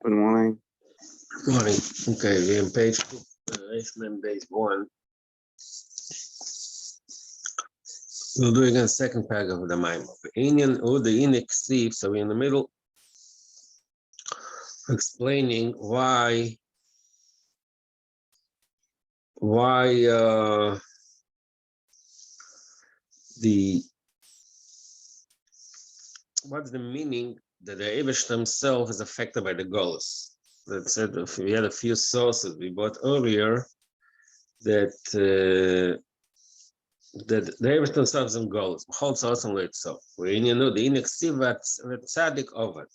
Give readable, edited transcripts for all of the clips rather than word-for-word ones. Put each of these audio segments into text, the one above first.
Good morning. Morning. Okay, we're on page 2, base 1. We'll do again second paragraph of the Maimon. Indian or the Inik Steve, so we're in the middle, explaining why what's the meaning that the Eibush himself is affected by the Golus. That said, if we had a few sources we bought earlier that the Eibush himself is in Golus. Holds also itself. When you know the Inik Steve at Tzadik Ovad.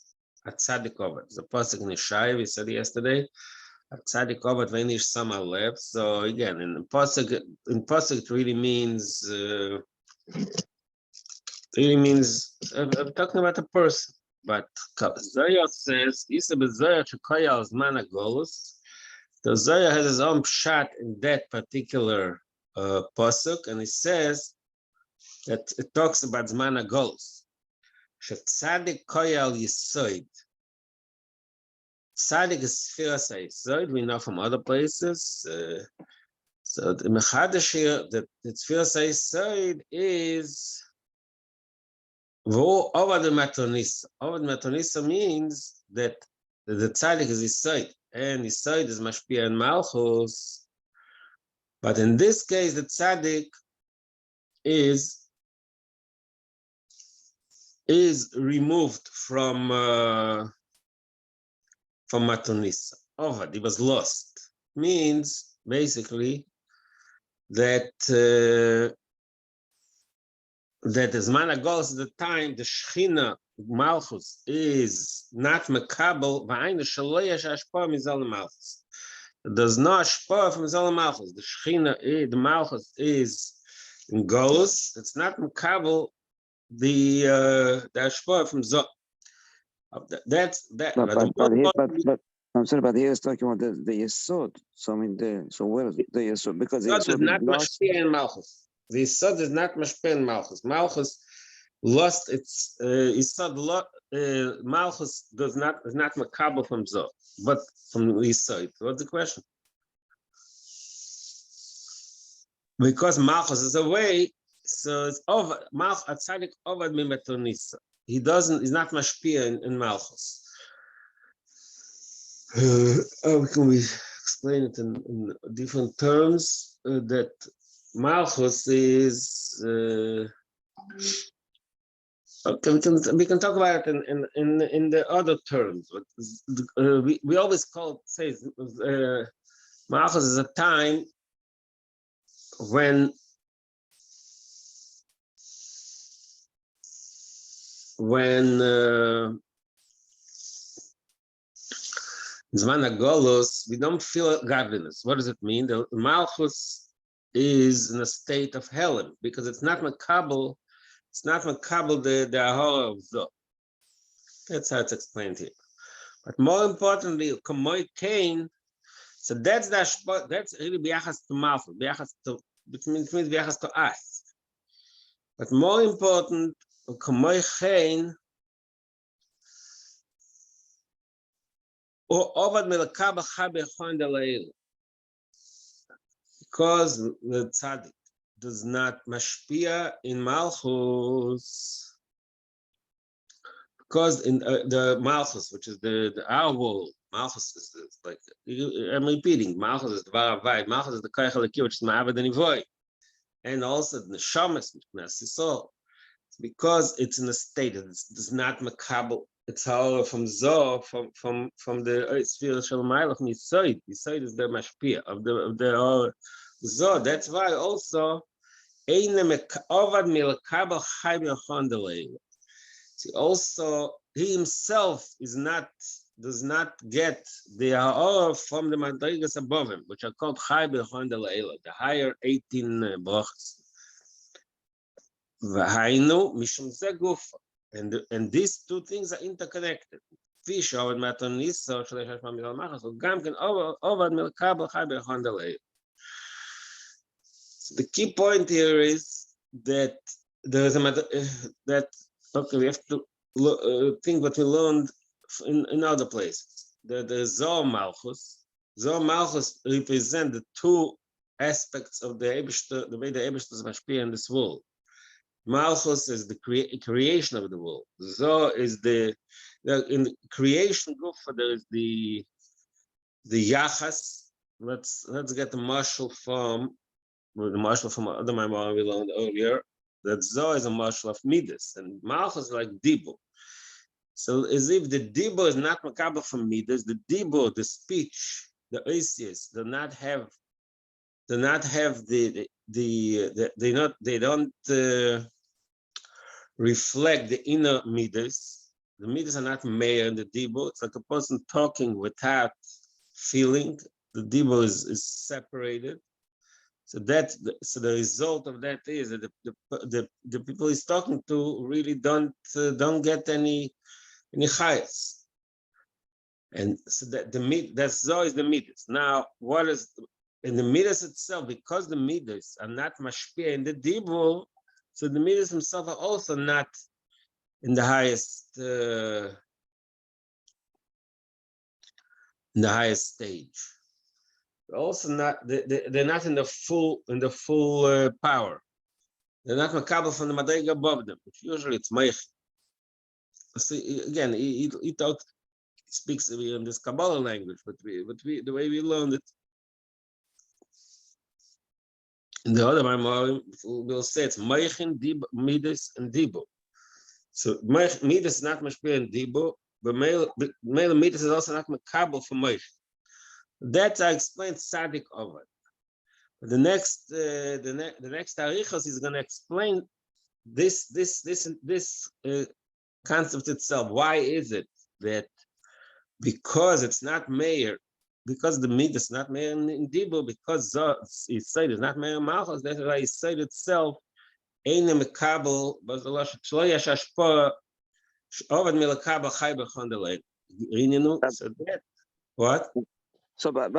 At Tzadik Ovad. The pasuk in Yeshaya we said yesterday. At Tzadik Ovad Veinish Sama left. So again, in pasuk it really means. I'm talking about a person, but Zohar says, "Isa b'Zohar shekoyal zman hagolus." The Zohar has his own pshat in that particular pasuk, and it says that it talks about zman hagolus. Shetzadik koyal yisoid. Tzadik is sfiras yisoid. We know from other places. So the mechadash here that the sfiras yisoid is. Over the matonisa means that the tzaddik is Yisoid, and Yisoid is mashpia and malchus. But in this case, the tzaddik is removed from matonisa. Over, he was lost. Means basically that. That as man goes the time the Shechina Malchus is not mekabel v'ayna shaloyesh ashpa mizal Malchus. There's no ashpa from mizal Malchus. The Shechina, the Malchus is in Golus. It's not mekabel the ashpa from Zot. That's that. But I'm sorry, but he is talking about the Yesod. So I mean, so where is the Yesod? Because the Yesod is not mashpia in Malchus. The Yesod is not mashpia in Malchus. Malchus lost its Yesod. Malchus is not makabel from Zot, but from Yesod. What's the question? Because Malchus is away, so it's over. Malchus Tzadik over mimatonisa. He's not mashpia in Malchus. How can we explain it in different terms? That Malchus is okay. We can talk about it in the other terms. But we always say Malchus is a time when Zman HaGolus, we don't feel godliness. What does it mean? The Malchus is in a state of Helen because it's not makabel. It's not makabel the ahora of Zot. That's how it's explained here. But more importantly, Kamoy Kain. So that's really biachas to Malchus, which means biachas to us. But more important, Kamoy Kain. Because the tzaddik does not mashpia in Malchus, because in the Malchus, which is our world, Malchus is like, I'm repeating, Malchus is the Varavayit, Malchus is the Koyach HaLekir, which is Ma'avad and Ivoy, and also the Neshamas, because it's in a state that it's not makabel. It's all from Zoh, from the sphere of Shalom from Yisoid. Yisoid is the mashpia of the Zoh. That's why also also he himself does not get the Ha'or from the Madrigas above him, which are called Chai B'Chon De'Leila, the higher 18 brachas. V'hainu mishum ze gufa. And these two things are interconnected. Fish over matonisa, shleishash ma'midal machas, or gamken over milkabel chai b'chon delay. The key point here is that there is a matter that we have to think what we learned in other places. the Zohar Malchus. Zohar Malchus represent the two aspects of the Eibishter, the way the Eibishter is mashpia in this world. Malchus is the creation of the world. Zohar is in the creation group. There is the Yachas. Let's get the marshal from other Maimon we learned earlier. That Zohar is a marshal of Midas, and Malchus is like Dibo. So as if the Dibo is not makabel from Midas, the Dibo, the speech, the Oisius, do not have they don't reflect the inner Midas. The Midas are not mayor in the Dibo. It's like a person talking without feeling. The Dibo is separated. So the result of that is that the people he's talking to really don't get any chayas. And so that that's Zohar is the Midas. Now, what is in the Midas itself? Because the Midas are not mashpia in the Dibur, so the Midas themselves are also not in the highest stage. They're also not. They're not in the full power. They're not makabel from the madrega above them. Which usually it's meich. See, again, he speaks in this Kabbalah language, but the way we learned it in the other Maimorim, we'll say it's meichin, midas, and dibo. So midas is not mashpia in dibo, but male midas is also not makabel for meich. That I explained Sadik over. The next Arichos is going to explain this concept itself. Why is it that because it's not mayor, because the midas is not mayor in Dibo, because Yisrael is not mayor in Malchus, that's why Yisrael itself ain't a mekabel, but the lashon shlo yesh hashpah ovad milakabel chay b'chondelei. So that what? So, but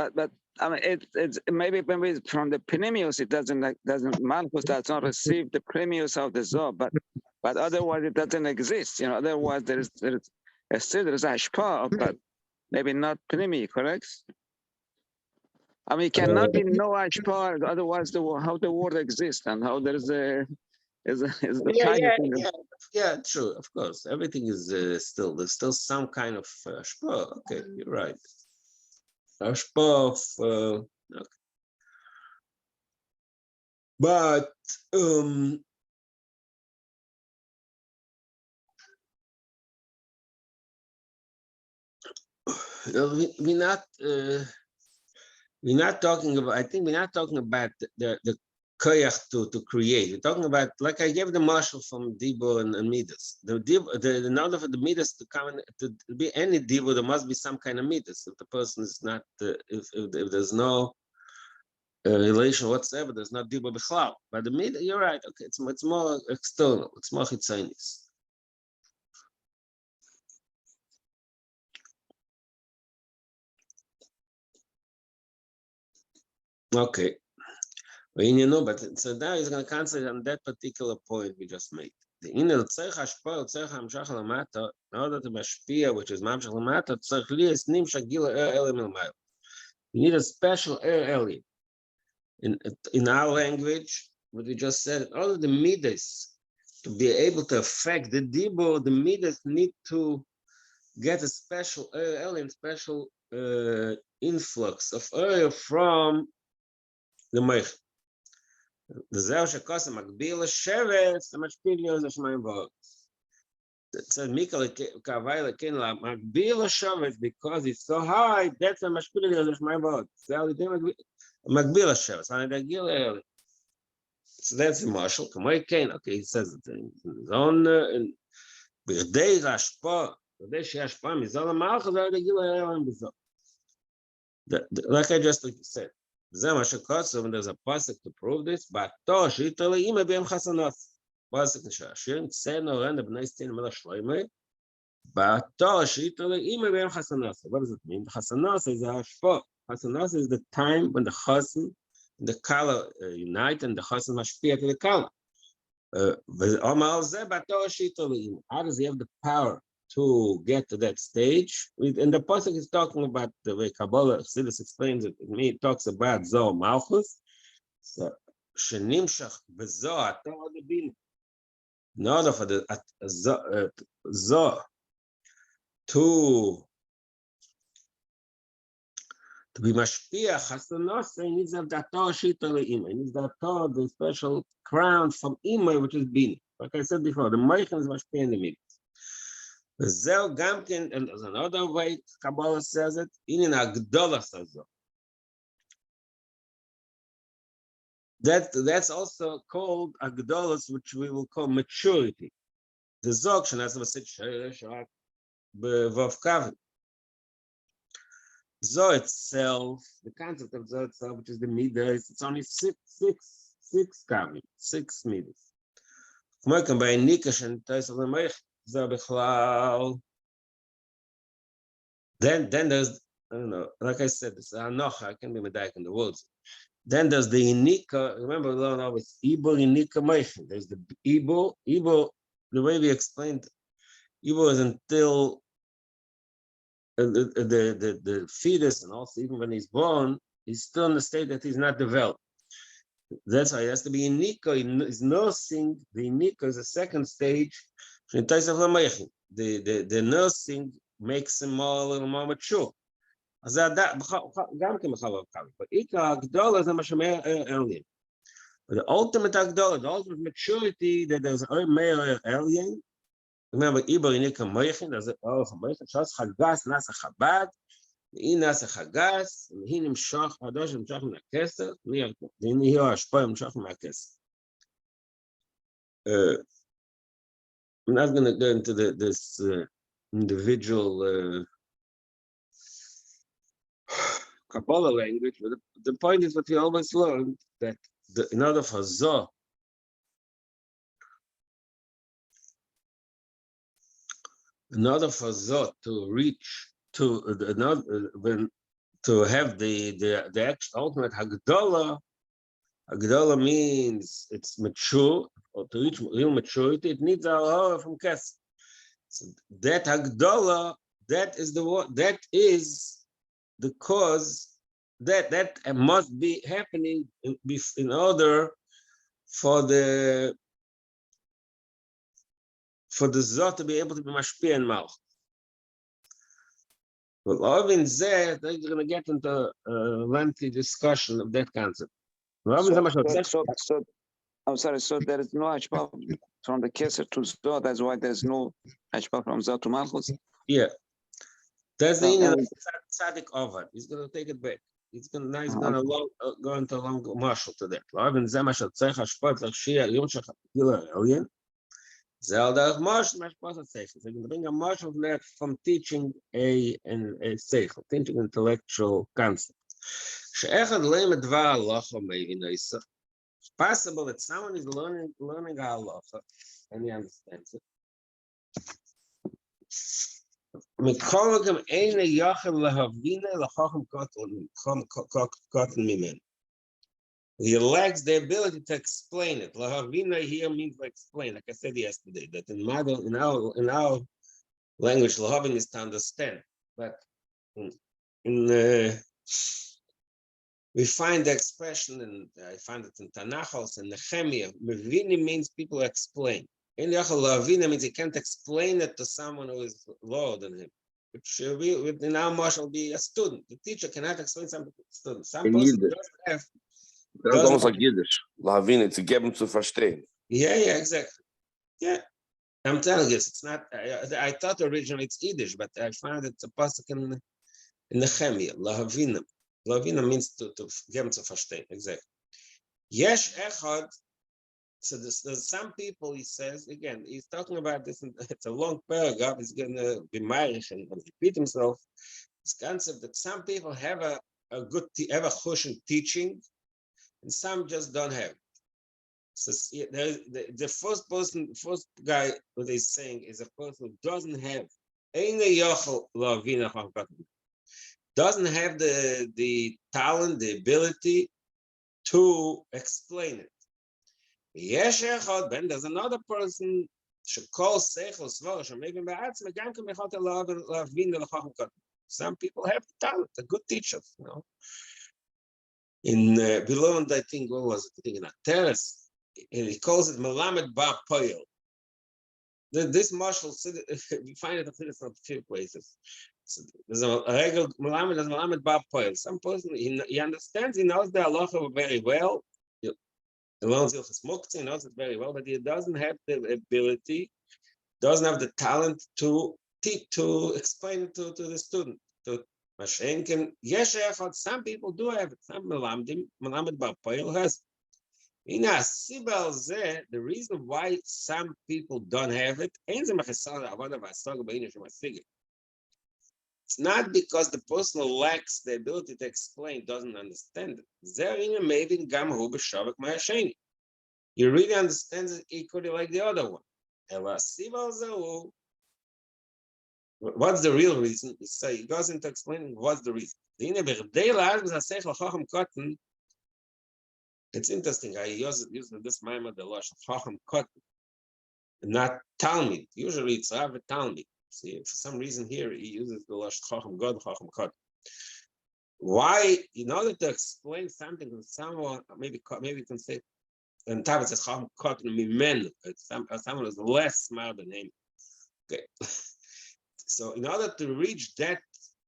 I mean, it's maybe from the Pneumius, it doesn't Malchus does not receive the Pneumius of the Zohar, but otherwise it doesn't exist. Otherwise there is still there is hashpah, but maybe not Pnimi, correct? I mean, it cannot be no hashpah, otherwise how the word exists and how there is the yeah, true, of course. Everything is there's still some kind of hashpah. Okay, you're right. Hashpah of okay. But we're not talking about. I think we're not talking about the koyach to create. We're talking about, like I gave the marshal from Dibo and Midas. In order for the Midas to come to be any Dibo, there must be some kind of Midas. If the person is not, if there's no relation whatsoever, there's not Dibo b'chlal. But the Midas, you're right. Okay, it's more external. It's more chitzonis. Okay. Well, but so now he's going to concentrate on that particular point we just made. The inner tzarich hashpah, tzarich hamshach lamata, in order to mashpia, which is mamshach lamata, tzarich li es nimshach gila elim l'mayl. You need a special elim. In our language, what we just said, all of the midas to be able to affect the dibo, the midas need to get a special elim, special influx of oil from the meich. The Zelsha Kosa Makbila Sheves, the Machpilios of my vote. It says Mikal Kavaila Kinla Makbila Sheves because it's so high, that's a Machpilios of my vote. Makbila Sheves, and I give early. So that's the marshal. Kamai Kane, okay, he says it in his own Birdei Rashpa, Birdei Shashpa, Mizala Malchus, I give early. Like I just said. When there's a pasuk to prove this, but pasuk what does it mean? Chasanas is a hashpah. Chasanas is the time when the chasan and the kala unite and the chasan mashpia to the kala. How does he have the power to get to that stage. And the pasuk is talking about the way Kabbalah Chassidus explains it. It talks about Zoh Malchus. So Shenimshach Bezoh Ator Bin. In order for the Zoh to be mashpia chasanos, he needs to have the Torah shita le'imah. He needs the Torah, the special crown from imah, which is bini. Like I said before, the moichin is mashpia in the middle. The zel gamkin, and there's another way Kabbalah says it, in agdola sazo. That's also called agdolas, which we will call maturity. The zog shenas v'sit shak b'vavkav. Zoh itself, the concept of Zoh itself, which is the midas, it's only six kavim, 6 midas. By Nikash and then there's, I don't know, like I said, this Anocha, I can be medayik in the words. Then there's the Inika, remember, we learned always Ibo, Inika, Meichin. There's the Ibo, the way we explained, Ibo is until the fetus, and also even when he's born, he's still in the state that he's not developed. That's why he has to be in Nika. He's nursing. The Nika is the second stage. The nursing makes him a little more mature. But the ultimate Agdola, the ultimate maturity, that there's a male alien. Remember, Iber Nika Moichin, there's a Moichin, Shas Chagas, Nasa Chabad, Nasa Chagas, Hinim Shach, Hadosh, and Shach Nakesa, then here are Shpoim Shach Nakesa. I'm not going to go into this individual Kabbalah language, but the point is what we always learned, that in order for Zoh, in order for Zot to reach to to have the actual ultimate Hagdola means it's mature, or to reach real maturity, it needs a horror from Kes. So that Hagdola, that is the cause that must be happening in order for the Zot to be able to be mashpia and malch. Well, Ovin Zeh, they're going to get into a lengthy discussion of that concept. So, I'm sorry, so there is no hashpah from the Keser to Zoh, that's why there's no hashpah from Zoh to Malchus? Yeah. That's the Indian Tzaddik Ovad. He's going to take it back. He's going to go into a long marshal to that. Ovin Zeh, Mashal Tzech, Hashpah, Tzech, Shia, Yom Shach, Alien. Zelda Marshal Seichel. So you can bring a marshal from teaching a Seichel, teaching intellectual concept. It's possible that someone is learning halacha and he understands it. He lacks the ability to explain it. Lahavina here means to explain, like I said yesterday, that in our language, lahavin is to understand. But we find the expression, and I find it in Tanakh also, in Nehemiah, Mevini means people explain. In Lahavina means he can't explain it to someone who is lower than him. Which in our marshal will be a student. The teacher cannot explain something to the student. Some person doesn't have. That's almost like Yiddish. Lahavin, to get him to verstehen. Yeah, exactly. Yeah. I'm telling you, it's not, I thought originally it's Yiddish, but I found it's a pasuk in Nehemiah, Lahavina. Lahavina means to get him to verstehen, exactly. Yesh echad, so there's some people, he says, again, he's talking about this, it's a long paragraph, he's going to be Meirish and repeat himself. This concept that some people have a good, have a chush in teaching, and some just don't have it. So the first guy who they're saying is a person who doesn't have the talent, the ability to explain it. Then there's another person, Some people have talent, they're good teachers, In below, I think, what was it? I think in a terrace, and he calls it Melamed Ba Poyel. This marshal, we find it in a few places. So there's a regular Melamed, there's Melamed Ba Poyel. Some person, he understands, he knows the halacha very well. He learns Hilchos Muktzah, he knows it very well, but he doesn't have the ability, doesn't have the talent to teach, to explain it to the student. Some people do have it. Some Melamed Ba Poyel has. The reason why some people don't have it, it's not because the person lacks the ability to explain, doesn't understand it. He really understands it equally like the other one. What's the real reason? So he goes into explaining what's the reason. It's interesting. I use this Maimah the Losh Chacham Kotten, not Talmud. Usually it's Rav Talmud. See, for some reason here he uses the Losh Chacham God Chacham Kotten. Why? In order to explain something to someone, maybe you can say, and Tav says Chacham Kotten Mimen. Someone is less smart than him. Okay. So in order to reach that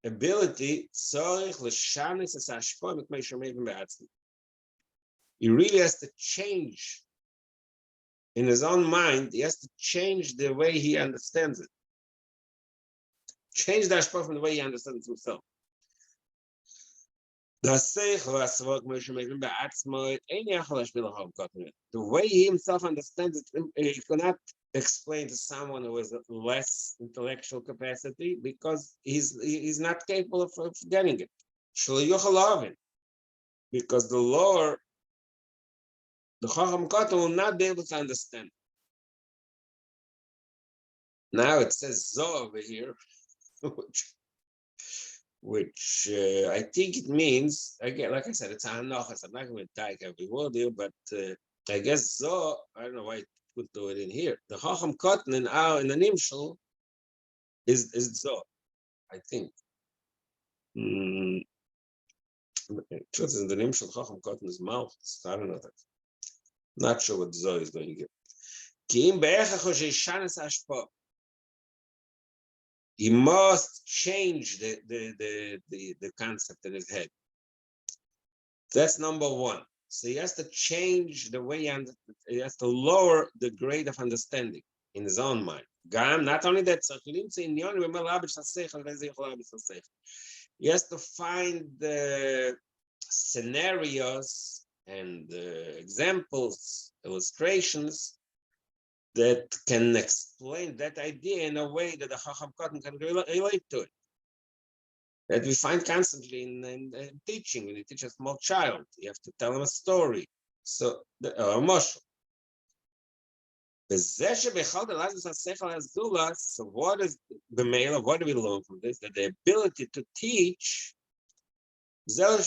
ability, he really has to change in his own mind. He has to change the way he understands it. Change the hashpah from the way he understands himself. The way he himself understands it, he cannot explain to someone who has less intellectual capacity because he's not capable of getting it. Because the lower, the Chacham Kotten will not be able to understand. Now it says Zo over here, which I think it means, again, like I said, it's a Hanochas. I'm not going to take every word here, but I guess Zo, I don't know why I put it in here. The Chacham Kotten in the Nimshal is Zo, I think. Truth is, in the Nimshal, Chacham Kotten is Malchus. I don't know that. Not sure what Zoe is going to get. He must change the concept in his head. That's number one. So he has to change the way he has to lower the grade of understanding in his own mind. Not only that, he has to find the scenarios and examples, illustrations that can explain that idea in a way that the Chacham Kotten can relate to it. That we find constantly in teaching. When you teach a small child, you have to tell him a story. So, a moshel. So what is the male? What do we learn from this? That the ability to teach I'm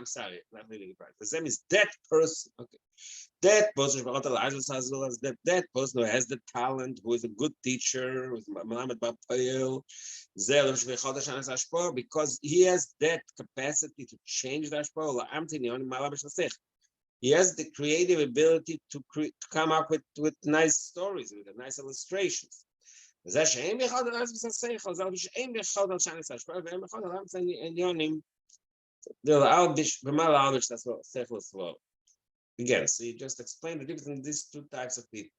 sorry, not reading it right. The same is that person. Okay. That person who has the talent, who is a good teacher, who is because he has that capacity to change the hashpah. He has the creative ability to come up with nice stories, with nice illustrations. Again, so you just explain the difference in these two types of people.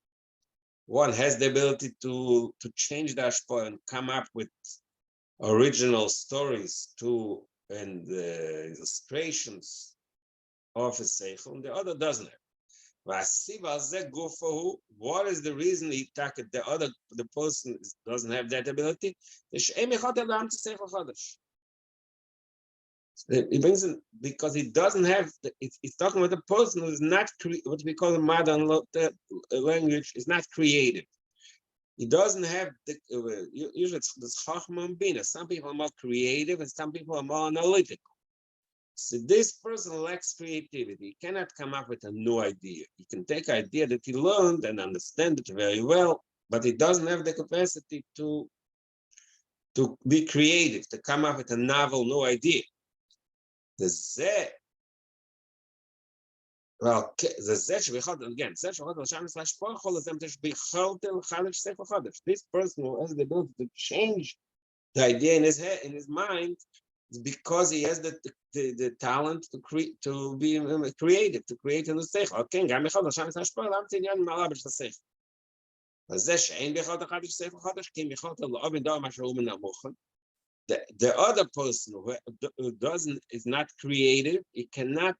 One has the ability to change the hashpah and come up with original stories and illustrations of his seichel, and the other doesn't have. What is the reason the person doesn't have that ability? He brings in because he doesn't have. It's talking about a person who is not what we call a modern language is not creative. He doesn't have usually it's this chachma and bina. Some people are more creative and some people are more analytical. So this person lacks creativity. He cannot come up with a new idea. He can take an idea that he learned and understand it very well, but he doesn't have the capacity to be creative, to come up with a novel new idea. The Z, well, the Z shvichot again. This person who has the ability to change the idea in his head, in his mind, is because he has the talent to create, to be creative, to create a new sech. Okay, the other person who doesn't is not creative, he cannot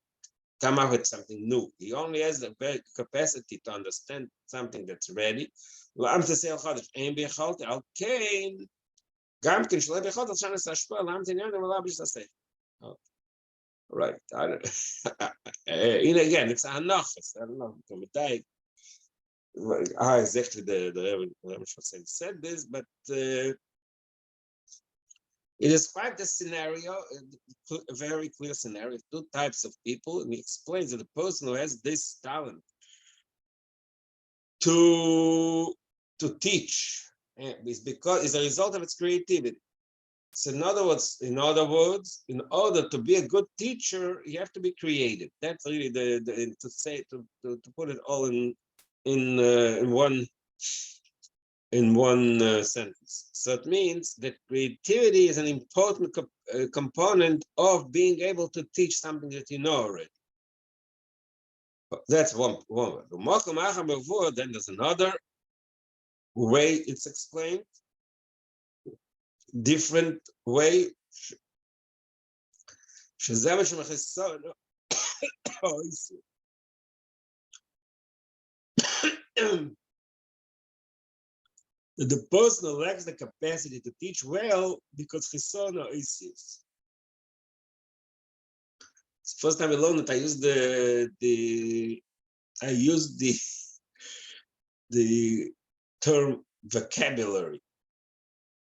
come up with something new. He only has the capacity to understand something that's ready. Right. And again, it's a hanachas. I don't know how exactly the Rebbe said this, but it describes the scenario, a very clear scenario, two types of people, and he explains that the person who has this talent to teach is because is a result of its creativity. So in other words, in order to be a good teacher, you have to be creative. That's really to say to put it all in one sentence. So it means that creativity is an important component of being able to teach something that you know already. That's one word. Then there's another way it's explained, different way. The person who lacks the capacity to teach well because chisono is. First time I learned it, I used the term vocabulary.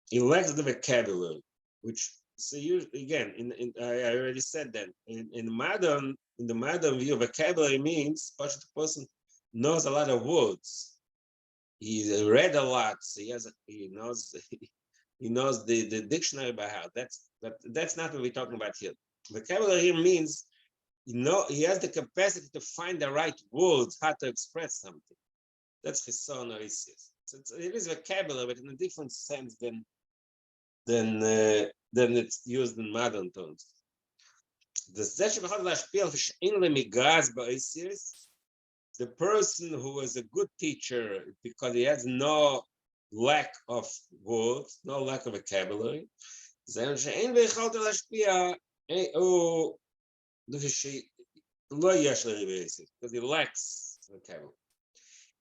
He lacks the vocabulary, which so you again I already said that in the modern view, vocabulary means the person knows a lot of words. He read a lot, so he knows the dictionary by heart. That's not what we're talking about here. Vocabulary here means he has the capacity to find the right words, how to express something. That's chisono isis. So it is vocabulary, but in a different sense than it's used in modern terms. The person who is a good teacher because he has no lack of words, no lack of vocabulary, because he lacks vocabulary.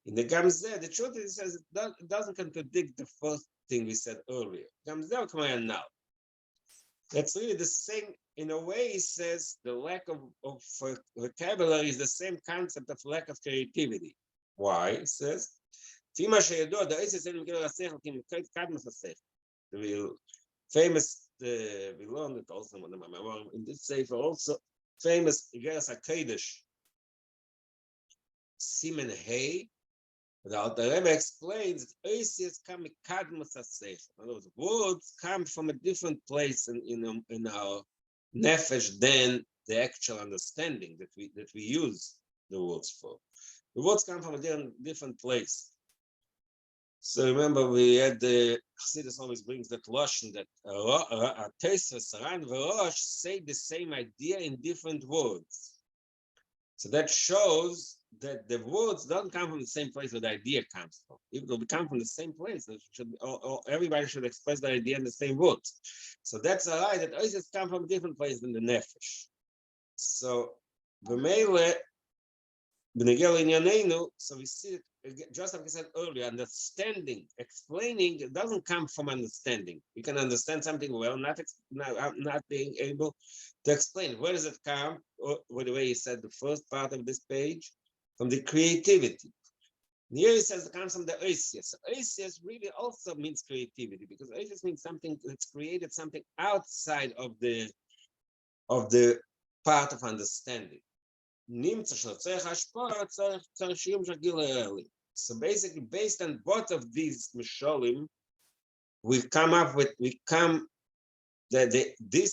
In the Gamzeh, the truth is it doesn't contradict the first thing we said earlier. Gamzeh now. That's really the same. In a way, he says the lack of vocabulary is the same concept of lack of creativity. Why? He says, the famous, we learned it also in this sefer, also famous Igeras HaKodesh, Simen Hey. The Rebbe explains that Oisius come mikadmus hasech. In other words, words come from a different place in our nefesh than the actual understanding that we use the words for. The words come from a different place. So remember, we had the Chassidus always brings that lashon that Tosfos, Ran, V'Rosh say the same idea in different words. So that shows that the words don't come from the same place where the idea comes from. If they come from the same place, everybody should express the idea in the same words. So that's a lie that always come from a different place than the nefesh. So b'meile b'negel inyanenu. So we see it just like I said earlier. Understanding, explaining, it doesn't come from understanding. You can understand something well, not being able to explain. Where does it come? Or the way he said the first part of this page, from the creativity. Here he says it comes from the oisius. Oisius really also means creativity because oisius means something that's created, something outside of the part of understanding. So basically, based on both of these misholim, these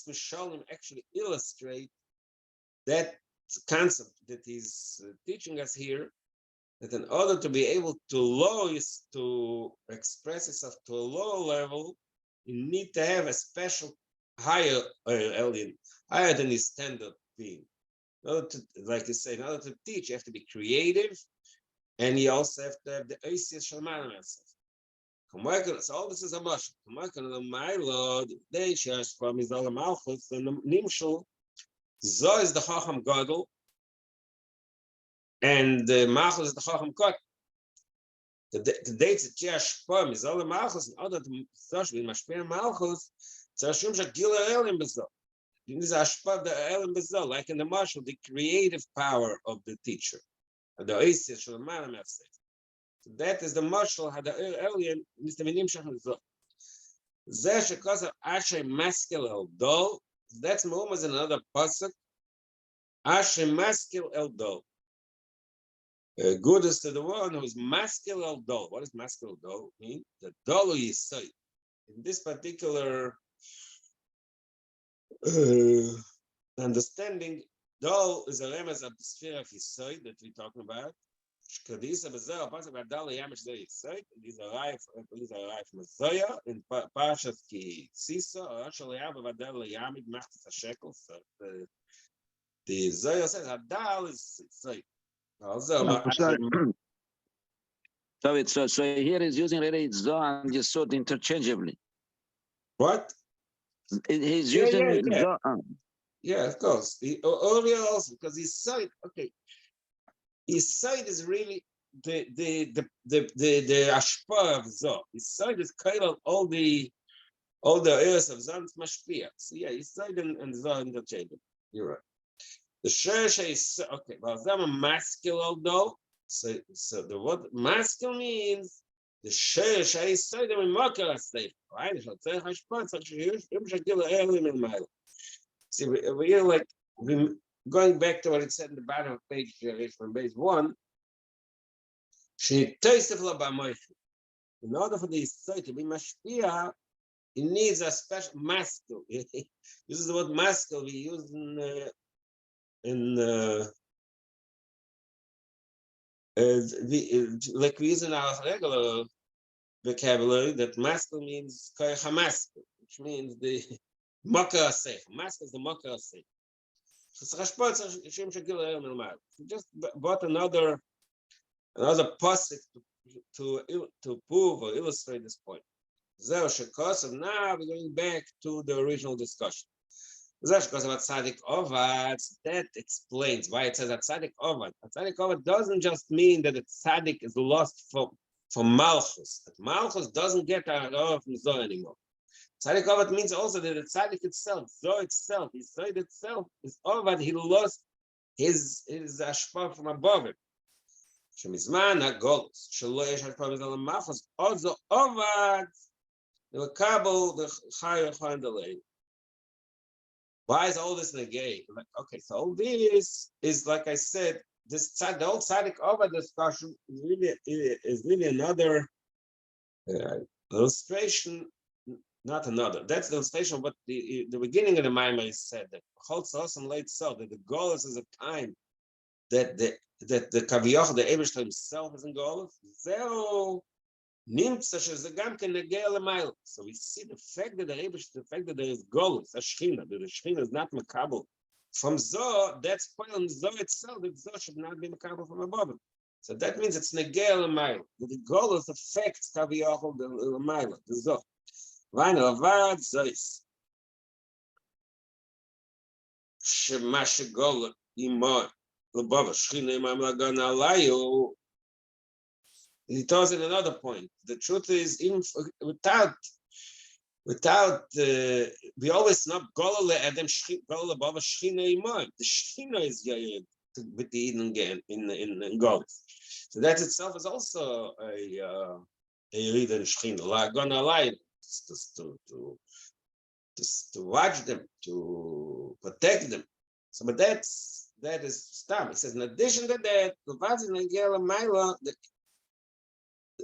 misholim actually illustrate that concept that he's teaching us here, that in order to be able to express itself to a lower level, you need to have a special higher alien, higher than his standard being. In order to, like you say, in order to teach, you have to be creative, and you also have to have the oisius shalman yourself. So all this is a mush. My Lord, they share from his other malchus and nimshul. Zo is the chacham gadol, and the malchus is the chacham kot. The dates that share from his other malchus in order to such with mashper malchus. So shum shagila elim bezo. This is ashpa the elim bezo, like in the marshal, the creative power of the teacher. The oisius shalman yourself. That is the marshal had the alien Mr. Minim Shachazot. Zesh because of Asher Maskil El Dol. That's Muhammad in another pasuk. Asher Maskil El Dol. Good is to the one who is Maskil El Dol. What does Maskil El Dol mean? The Dol Yisai. In this particular understanding, Dol is a remez of the sphere of Yisai that we're talking about. These are life Messiah in Parshas Ki Sisa, or actually have a Vadal Yamid Machtas Shekel. So the Zoya says Hadal is Say. So here is using really Zo and Yesod interchangeably. What? He's using Zo. Yeah, of course. Earlier also, because his side, okay. His side is really the ashpa of Zoh. His side is kind of all the areas of Zoh mashpia. So yeah, his side and Zoh interchangeable. You're right. The sheresh is okay. Well, Zoh a masculine though. So the what masculine means the sheresh is side of makar state. Right? So say hashpa. So you should give a early in my. See, we're like going back to what it said in the bottom of page from base 1. In order for the Yisai to be mashpia, it needs a special maskil. This is the word maskil we use like we use in our regular vocabulary. That maskil means koyach hamaskil, which means the makar asech. Maskil is the makar asech. So just bought another pasuk to prove or illustrate this point. Now we're going back to the original discussion. That explains why it says that tzaddik ovad. Tzaddik ovad doesn't just mean that the tzaddik is lost for malchus. That malchus doesn't get out from Zoh anymore. Tzaddik ovad means also that the tzaddik itself, Zoh itself, his side itself is ovad. He lost his ashpa from above it. Shemizman hagolus shelo yesh ashpa mizal malchus also ovad the kabel the higher handle. Why is all this negay? Like, okay, so all this is like I said. The whole tzaddik ovad discussion is really another illustration. Not another. That's the illustration of what the beginning of the Maimon said, that Cholz and late so that the Golus is a time that the Kaviyach, the Ebershter himself is in Golus. Zero nimtza shezagam ken negei l'mayla. So we see the fact that the fact that there is Golus, a Shechina, that the Shechina is not makabel from Zoh. That's point on Zoh itself that Zoh should not be makabel from above it. So that means it's negei l'mayla. That the Golus affects Kaviyach the l'mayla, the Zoh. Vayne avad zois. Shemash gol imor lebava shchina imam lagan alayu. He tells in another point. The truth is, even without we always not gol le'adem gol lebava shchina imor. The shchina is yair with the Eden again in gol. So that itself is also a read in shchina lagan alayu. To watch them, to protect them. So, but that is stop. It says in addition to that,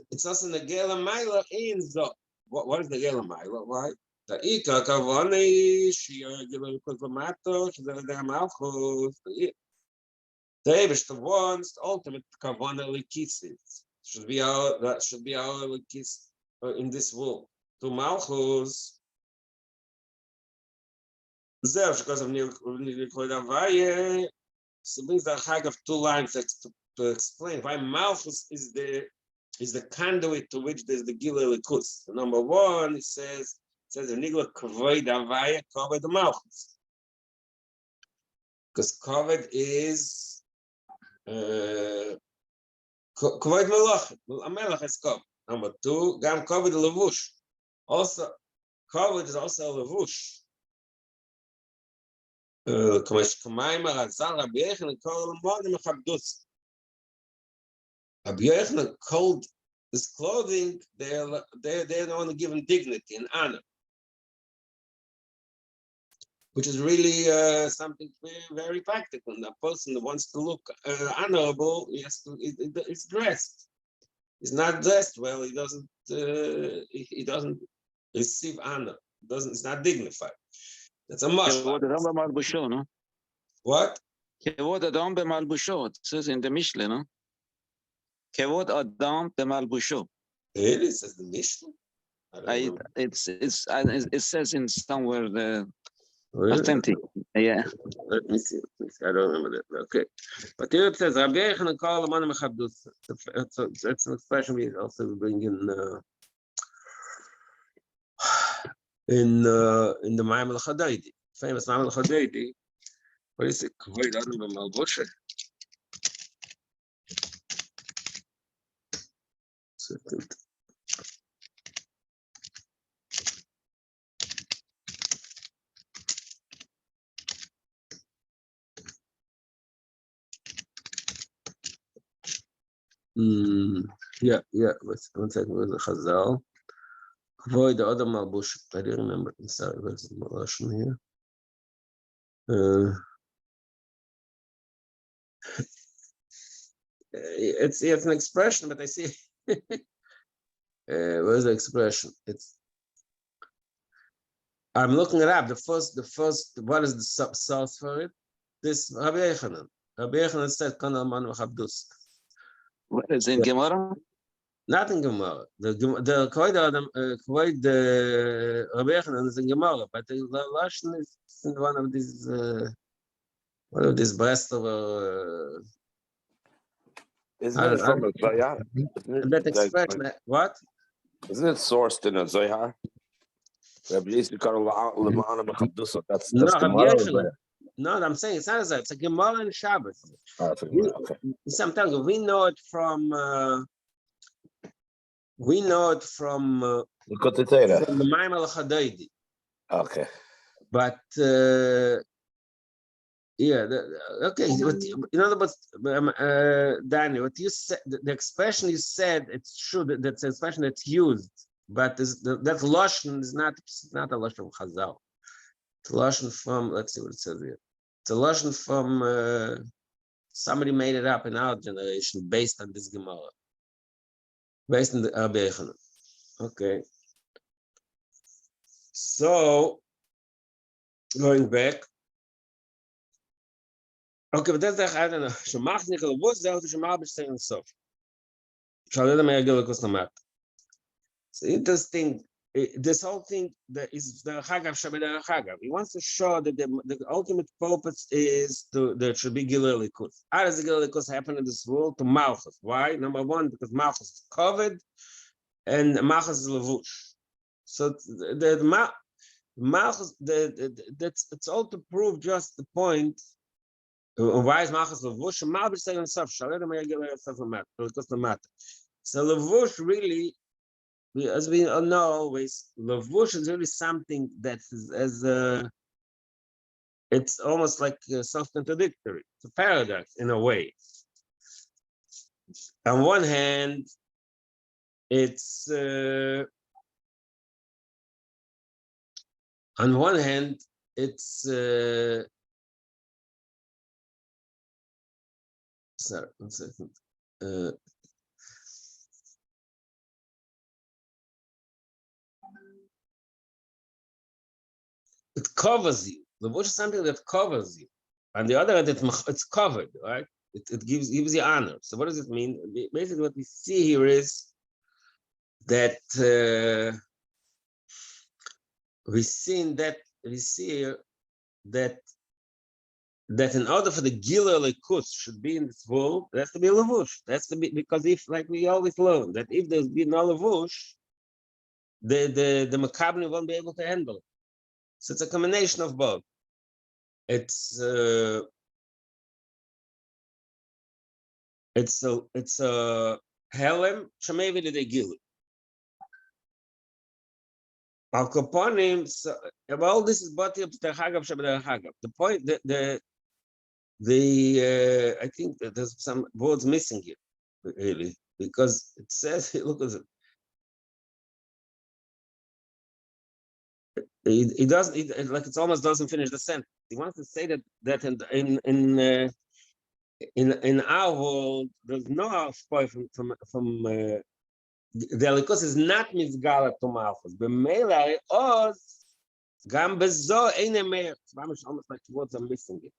it's also Negela Mila in Zot. What is Negela Mila? Why? The Ika Kavani, shiur because the matter, the Malchus, the Davish, the ones, the ultimate Kavana Likisis. Should be our Likis in this world. To Malchus, Zev, because of Nikolai. So means that I have 2 lines to explain why Malchus is the conduit to which there's the Gila Likus. Number 1, it says the Nigla Kavod Avaya covered the Malchus. Because covered is Kavod Melach. Melach is covered. Number 2, Gam covered Levush. Also, covered is also a Levush. Rabbi Yochanan called this clothing, they don't want to give him dignity and honor, which is really something very, very practical. And a person that wants to look honorable, it's dressed. He's not dressed well. He doesn't receive honor. It's not dignified. That's a must. What? Kevod Adam b'malbusho. It says in the Mishle, no? Kevod Adam b'malbusho. Really? It says the Mishnah? It says in somewhere the Really? authentic. Yeah. Let me see. I don't remember that. Okay. But here it says, Rabbi Yochanan called the man mechabdus. That's an expression we also bring in the Maimel Chadaidi, famous Maimel Chadaidi. What is it? Kavod Adam b'malbusha. Yeah. One second. Where's the Chazal? Kavod Adam b'malbusha. I didn't remember. I'm sorry. Where's the Malashon here? It's an expression, but I see. Where's the expression? I'm looking it up. The first. What is the source for it? This Rabbi Yochanan. Rabbi Yochanan said, "Kana man v'chabdus." What is in Gemara? Not in Gemara. The Kavod Adam, Kavod Rabbi Yochanan is in Gemara, but the Lashon is in one of these Brestover. Isn't it from a Zohar? That expression, what? Isn't it sourced in a Zohar? That's No, Gemara. No, I'm saying it's not a Zohar. It's a Gemara and Shabbos. Okay. Sometimes we know it from the Maimel Chadaidi. Okay. But okay. In other words, Danny, what you said, the expression you said, it's true. That's an expression that's used, but that lashon is not a lashon from Chazal. It's a lashon from, let's see what it says here. It's a lashon from somebody made it up in our generation based on this Gemara, based on the Rabbi Yochanan. Okay. So going back. Okay, but that's I don't know. Shemach Nichel was there to Shemal b'Shtein Sof. Shalom Me'agel Kosnamat. It's interesting. This whole thing that is the Chagav Shabbat Chagav. He wants to show that the ultimate purpose is there should be Gilui Likus. How does the Gilui Likus happen in this world? To Malchus. Why? Number 1, because Malchus is covered, and Malchus is levush. So the Malchus, it's all to prove just the point. Why is Malchus levush? Malchus is saying himself, Shalom Me'agel Kosnamat. So levush really. As we know always, levush is really something that is it's almost like self-contradictory. It's a paradox in a way. On one hand, it's Sorry, 1 second. It covers you. The bush is something that covers you. On the other hand, it's covered, right? It gives you honor. So what does it mean? Basically, what we see here is that we see here that in order for the Gila Likus should be in this world, there has to be a Lavush. That's to be, because if, like we always learn, that if there's been no Lavush, the Makabni won't be able to handle it. So it's a combination of both. It's a Helem Shamevi de Gila. Al Kaponim, all this is Bati of the Hagab Shabbat Hagab. The point, I think that there's some words missing here, really, because it says, look at it. He doesn't, like it almost doesn't finish the sentence. He wants to say that in our world, there's no outspray from the Elikus is not Mizgala to Malchus. B'meilai Oz Gam Bezo Eine Mehr. It's almost like the words are missing it.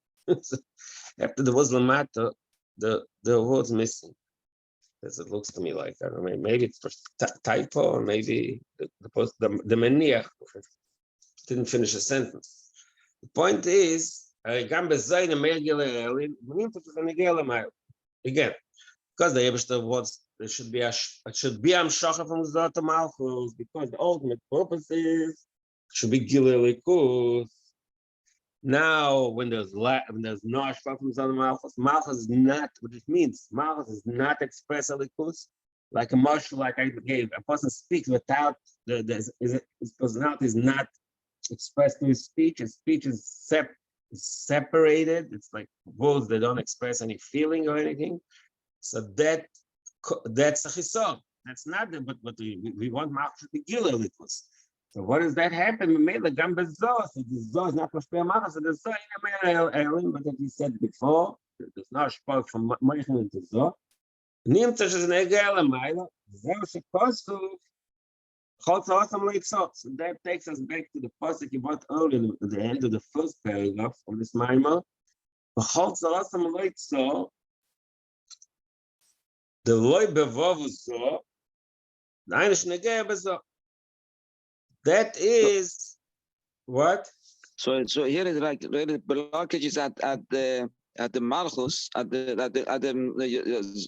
After the words Lamata, the words missing. As it looks to me like, I don't know, maybe it's typo, or maybe the Meniach didn't finish a sentence. The point is, Gam Bezo Eine Mehr Gilei again, because the Eberster words, it should be Amshacha from Zot to Malchus, because the ultimate purpose is it should be Gilei Likus. Now, when there's no Ashpa from Zot to Malchus, Malchus is not what it means. Malchus is not express a Likus, like a marshal, like I gave. A person speaks without his personality is not expressed through his speech. His speech is separated. It's like words that don't express any feeling or anything. So that's a chisor. That's not the, but we want Malchus to be Gilei Likus. So what does that happen? We made the Gambas Zoh. So the Zoh is not Mashpeh Malchus. So the Zoh in Elim, but as we said before, there's no spot from Moichin into Zoh. Nimtz is an Egel Amayla. Zoh Shekosu. Chol Tzosam Leitzot. So that takes us back to the pasuk you brought earlier at the end of the first paragraph of this Maimah. Chol Tzosam Leitzot. The loy bevov zo, the einish negeh bezo. That is what? So here is like the blockage is at the Malchus, at the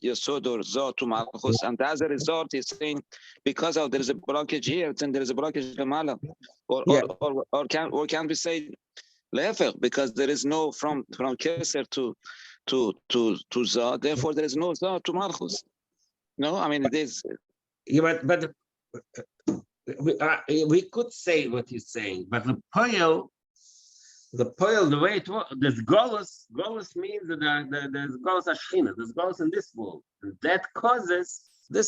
Yesod or Zo to Malchus, and as a result, he's saying because of there is a blockage here, then there is a blockage Lamala, or can we say Lefer, because there is no from Keser to Zo, therefore there is no Zo to Malchus. No, I mean it is. Yeah, but we could say what he's saying, but the poil, the way it works, there's Golus means that there's Golus Ashchina, there's Golus in this world. And that causes there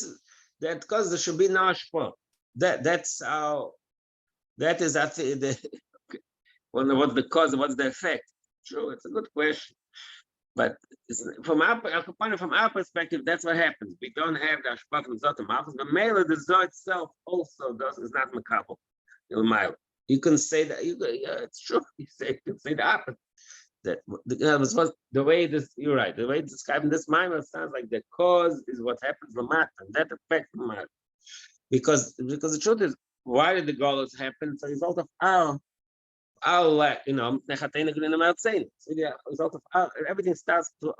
should be no Ashpah. That's how, that is actually what's the cause, what's the effect? Sure, it's a good question. But from our perspective, that's what happens. We don't have the Ashpah from Zot and Malchus, but Mela, the Zot itself also is not Makabel. You can say that, yeah, it's true. You can say the opposite. That the way this, you're right, the way it's described in this Maimah sounds like the cause is what happens Lamata, and that affects Lamata. Because the truth is, why did the Golos happen? It's a result of our result of everything starts to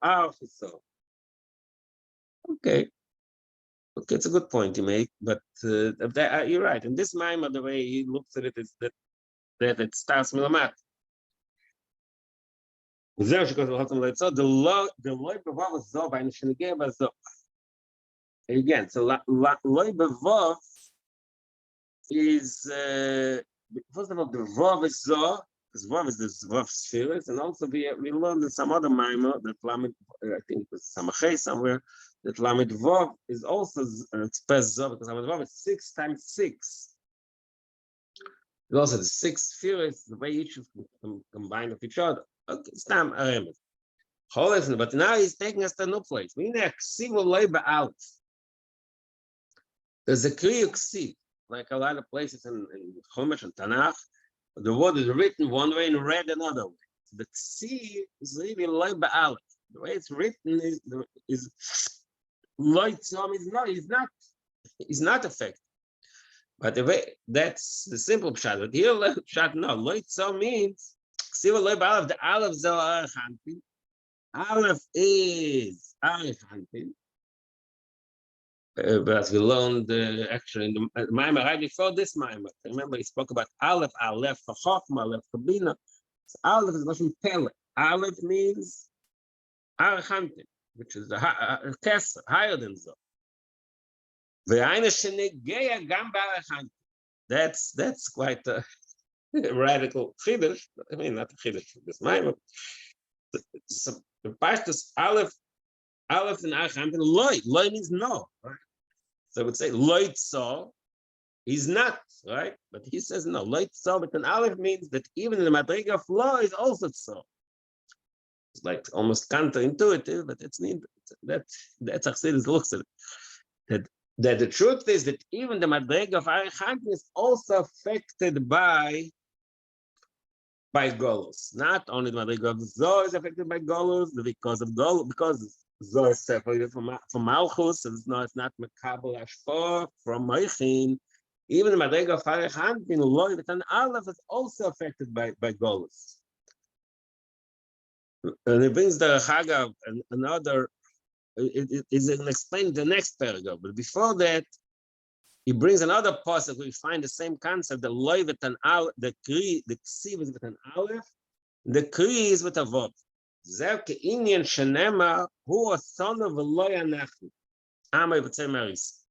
our so. Okay, it's a good point you make, but you're right. In this Maimah, the way he looks at it is that it starts milamat. The loy bevov zo by nishnegeh bazo. Again, so loy bevov is first of all the vav is zo, because vav is the vav spheres, and also we learned in some other Maimah that Lamed, I think it was Samachay somewhere, that Lamed vav is also expressed zo, because Lamed vav is 6 times 6. It's also the 6 spheres, the way each is combined with each other. Okay, it's time. But now he's taking us to a new place. There's a kriya ksiv, like a lot of places in Chumash and Tanakh. The word is written one way and read another way. The ksiv is really loy ba'alef. The way it's written is loy tzom is not affected. But the way that's the simple pshat. But here pshat no loy tzom means ksiv loy ba'alef. The aleph zo arachantin. Aleph is arachantin. But we learned actually in the Maimer right before this Maimer. Remember, he spoke about Aleph, Aleph for Chochma, Aleph for Bina. So Aleph is Lashon Pele. Aleph means Arachantin, which is a Kesser, higher than Zo. That's quite a radical chiddush. I mean, not a chiddush for this Maimer. So the Pashtus Aleph and Arachantin, Loi means no, right? So I would say Loi Tzo, he's not, right? But he says no, Loi Tzo, but an Aleph means that even in the Madriga of law is also Tzo. It's like almost counterintuitive, but it's neat. That's Achsidus looks at it. That the truth is that even the Madriga of Arachantin is also affected by Golus. Not only the Madriga of Zo is affected by Golus, because of Golus, because Zo is separated from Malchus, and it's not Mekabel Ashfor from Moichin. Even the Madriga of Arachantin, Loi V'tan Aleph is also affected by Golus. And it brings the Chagav another. It is explained the next paragraph, but before that, he brings another passage where we find the same concept: the Loi V'tan Aleph, the Ksiv is with an Aleph, the Kri is with a Vov. Zer ke'inyan shenema hu asonu v'lo yanachnu. Amay b'tzei maris.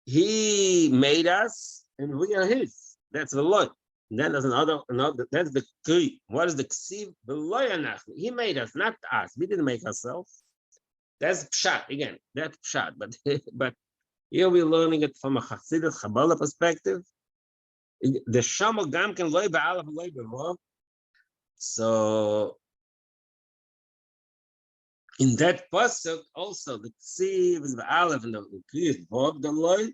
He made us, and we are his. That's the Loi. And then there's another. That's the Kri. What is the Ksiv? V'lo yanachnu. He made us, not us. We didn't make ourselves. That's pshat again. That's pshat. But here we're learning it from a Chassidus Kabbalah perspective. The Shama Gam can Loi ba'alef Loi b'vov. So in that pasuk, also the ksiv is ba'alef and the kri is vov the loy.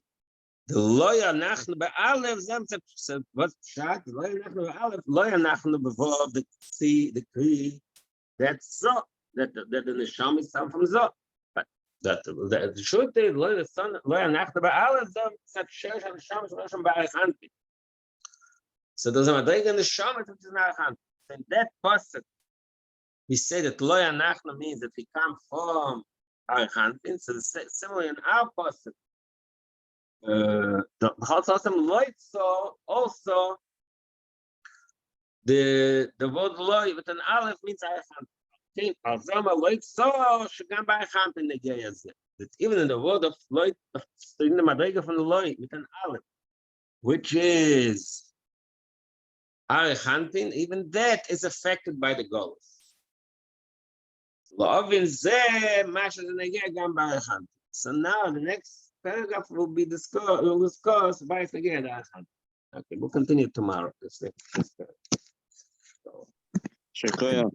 The loy anachnu ba'alef zem said what shot the loy anachnu ba'alef loy anachnu b'vov the kri. That's so that the neshama is come from zo. But that the truth is loy the son loy anachnu ba'alef zem said shesh and neshama is neshama ba'arachanti. So there's a madrega in the neshama which is not in that pasuk. We say that Lo Yanachnu means that we come from Arachantin. So similarly in our pasuk, the Chatzosem Lo Tzo also the word Lo with an Aleph means Arachantin. Alzama Lo Tzo Shagam Ba'arachantin Negeyazeh. That even in the word of Lo in the Madrega from the Lo with an Aleph, which is Arachantin, even that is affected by the Golus. So now the next paragraph will be discussed. We'll discuss Bais again. Okay, we'll continue tomorrow. Shukran.